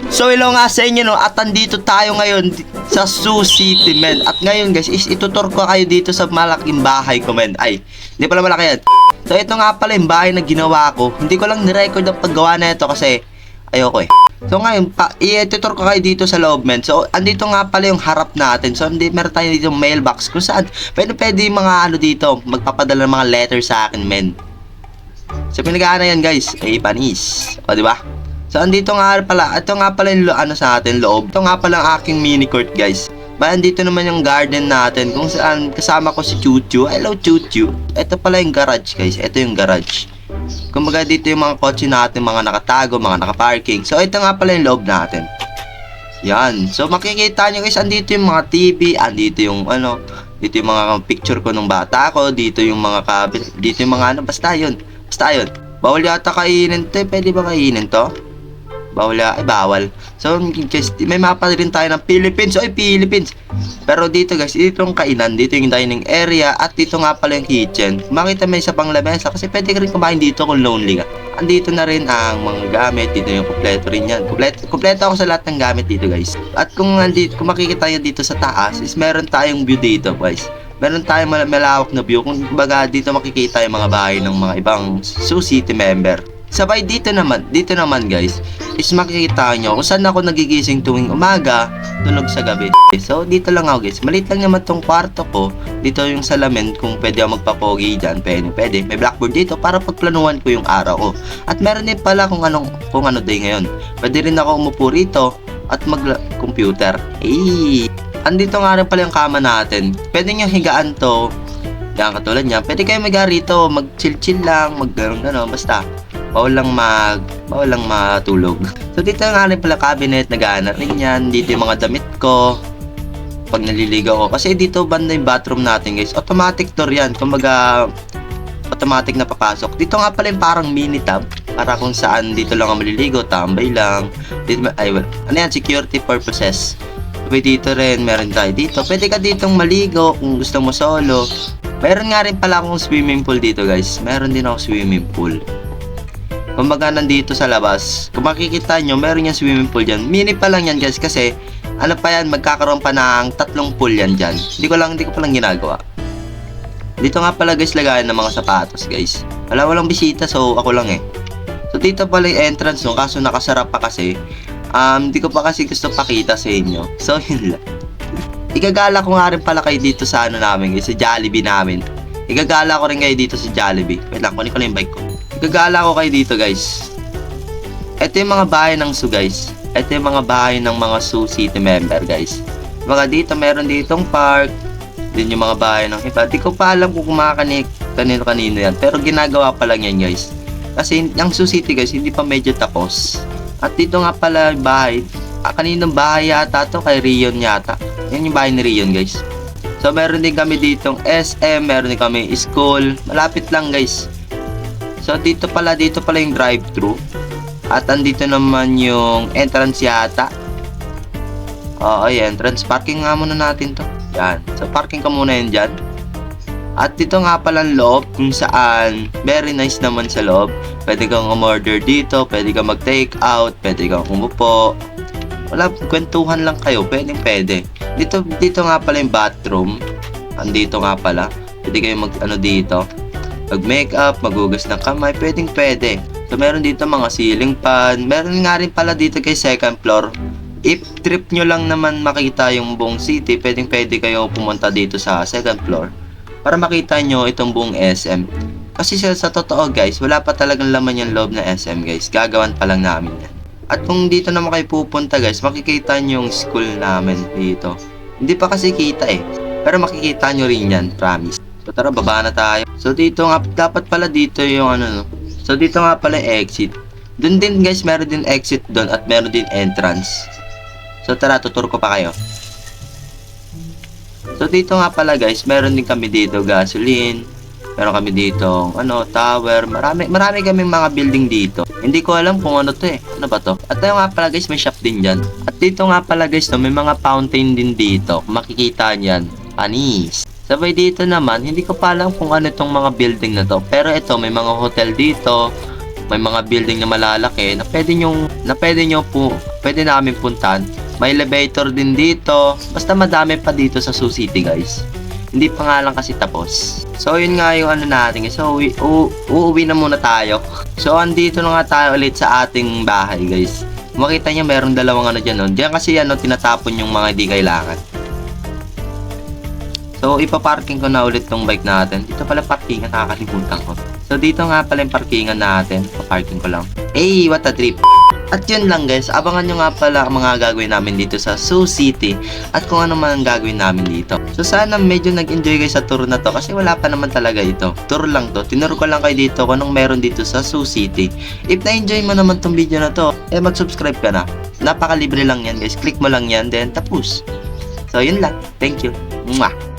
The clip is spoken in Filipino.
So hello nga sa inyo no, at andito tayo ngayon sa Sioux City men. At ngayon guys is itutur ko kayo dito sa malaking bahay ko men. Ay, hindi pala malaki yan. So ito nga pala yung bahay na ginawa ko. Hindi ko lang nirecord ang paggawa na ito kasi ayoko eh. So ngayon, i-tutor ko kayo dito sa loob men. So andito nga pala yung harap natin. So meron tayo dito mailbox kung saan pwede yung mga ano dito magpapadala ng mga letter sa akin men. So pinag-aana yan guys, ay panis. O diba? So andito nga pala, ito nga pala yung ano sa atin loob. Ito nga pala ang aking mini court guys. Ba andito naman yung garden natin kung saan kasama ko si Chuchu. Hello Chuchu. Ito pala yung garage guys. Ito yung garage. Kumbaga dito yung mga kotse natin, mga nakatago, mga nakaparking. So ito nga pala yung loob natin. Yan. So makikita nyo guys, andito yung mga TV, andito yung ano, dito yung mga picture ko ng bata ko, dito yung mga dito yung mga ano, basta yun. Basta yun. Bawal yata kainin to. Pwede ba kainin to? Bawal ay bawal. So guys, may mapa rin tayo ng Philippines. Oy, Philippines. Pero dito guys, dito yung kainan, dito yung dining area, at dito nga pala yung kitchen. Makita may isa pang lamesa kasi pwede ka rin kumain dito kung lonely ka. Andito na rin ang mga gamit, dito yung kumpleto rin yan. Kumpleto ako sa lahat ng gamit dito guys. At kung makikita nyo dito sa taas, is meron tayong view dito guys. Meron tayong malawak na view. Kung baga dito makikita yung mga bahay ng mga ibang Sioux City member. Sabay dito naman guys, is makikita nyo kung saan ako nagigising tuwing umaga, tulog sa gabi. So dito lang ako guys, maliit lang naman tong kwarto ko. Dito yung salamin, kung pwede ako magpapogi dyan, pwede. May blackboard dito para pagplanuhan ko yung araw ko. At meron din pala kung ano day ngayon. Pwede rin ako umupo rito at mag-computer. Andito nga rin pala yung kama natin. Pwede nyo higaan to. Yan, katulad niya. Pwede kayo mag rito, mag-chill lang, gano'n, basta. Bawal lang matulog. So dito nga rin pala cabinet, nag-aana rin yan. Dito yung mga damit ko pag naliligaw ko. Kasi dito banda yung bathroom natin guys. Automatic door yan. Kumbaga automatic na papasok. Dito nga pala yung parang mini tub. Para kung saan dito lang ako maliligo, tambay lang. Dito, ano yan, security purposes. Sabay dito rin, meron tayo dito. Pwede ka ditong maligo kung gusto mo solo. Meron nga rin pala akong swimming pool dito guys. Meron din ako swimming pool. Kumbaga nandito sa labas, kung makikita nyo, meron yung swimming pool dyan. Mini pa lang yan guys kasi, ano pa yan, magkakaroon pa ng 3 pool yan dyan. Hindi ko pa lang ginagawa. Dito nga pala guys, lagayan ng mga sapatos guys. Walang bisita, so ako lang eh. So dito pala yung entrance no, kaso nakasarap pa kasi. Hindi ko pa kasi gusto pakita sa inyo. So yun lang. Igagala ko nga rin pala kayo dito sa ano namin guys, sa Jollibee namin. Igagala ko rin kayo dito sa Jollibee. Wait lang, kunin ko lang yung bike ko. Igagala ko kayo dito guys. Ito yung mga bahay ng Sioux guys. Ito yung mga bahay ng mga Sioux City member guys. Mga dito, meron ditong park. Din yung mga bahay ng iba. Di ko pa alam kung kumakanik kanino yan. Pero ginagawa pa lang yan guys. Kasi yung Sioux City guys, hindi pa medyo tapos. At dito nga pala bahay. Kaninong bahay yata to, kay Rion yata. Yan yung bahay ni Rion guys. So meron din kami ditong SM, meron din kami school. Malapit lang guys. So dito pala yung drive-thru. At andito naman yung entrance yata. Oo, entrance. Parking nga muna natin to. Yan. So parking ka muna yan dyan. At dito nga pala ang loob kung saan very nice naman sa loob. Pwede kang umorder dito, pwede kang mag-take out, pwede kang umupo. Wala, kwentuhan lang kayo. Pwede. Dito nga pala yung bathroom. Andito nga pala. Pwede kayo dito. Mag-makeup, maghugas ng kamay, pwede. So meron dito mga ceiling fan. Meron nga rin pala dito kay second floor. If trip nyo lang naman makita yung buong city, pwede kayo pumunta dito sa second floor para makita nyo itong buong SM. Kasi sa totoo guys, wala pa talagang laman yung loob na SM guys. Gagawan pa lang namin yan. At kung dito naman kayo pupunta guys, makikita nyo yung school namin dito. Hindi pa kasi kita eh. Pero makikita nyo rin yan, promise. So tara, baba na tayo. So dito nga, dapat pala dito yung So dito nga pala exit. Doon din guys, meron din exit doon at meron din entrance. So tara, tutur ko pa kayo. So dito nga pala guys, meron din kami dito gasoline. Meron kami dito, tower. Marami kami mga building dito. Hindi ko alam kung ano to eh. Ano ba to? At tayo nga pala guys, may shop din dyan. At dito nga pala guys, may mga fountain din dito. Kung makikita nyan, panis. Sabay dito naman, hindi ko pa alam kung ano itong mga building na to. Pero ito, may mga hotel dito. May mga building na malalaki na pwede nyo pwede namin puntahan. May elevator din dito. Basta madami pa dito sa Sioux City, guys. Hindi pa nga lang kasi tapos. So, yun nga yung ano natin. So, uuwi na muna tayo. So, andito na nga tayo ulit sa ating bahay, guys. Makita nyo, merong dalawang ano dyan. No? Diyan kasi tinatapon yung mga di kailangan. So, ipaparking ko na ulit tong bike natin. Dito pala parkingan, nakakalimutan ko. So, dito nga pala yung parkingan natin. Paparking ko lang. Hey, what a trip! At yun lang guys, abangan nyo nga pala ang mga gagawin namin dito sa Sioux City at kung ano man ang gagawin namin dito. So sana medyo nag-enjoy kayo sa tour na to kasi wala pa naman talaga ito. Tour lang to, tinuro ko lang kayo dito kung anong meron dito sa Sioux City. If na-enjoy mo naman tong video na to, mag-subscribe ka na. Napakalibre lang yan guys, click mo lang yan, then tapos. So yun lang, thank you. Mwah!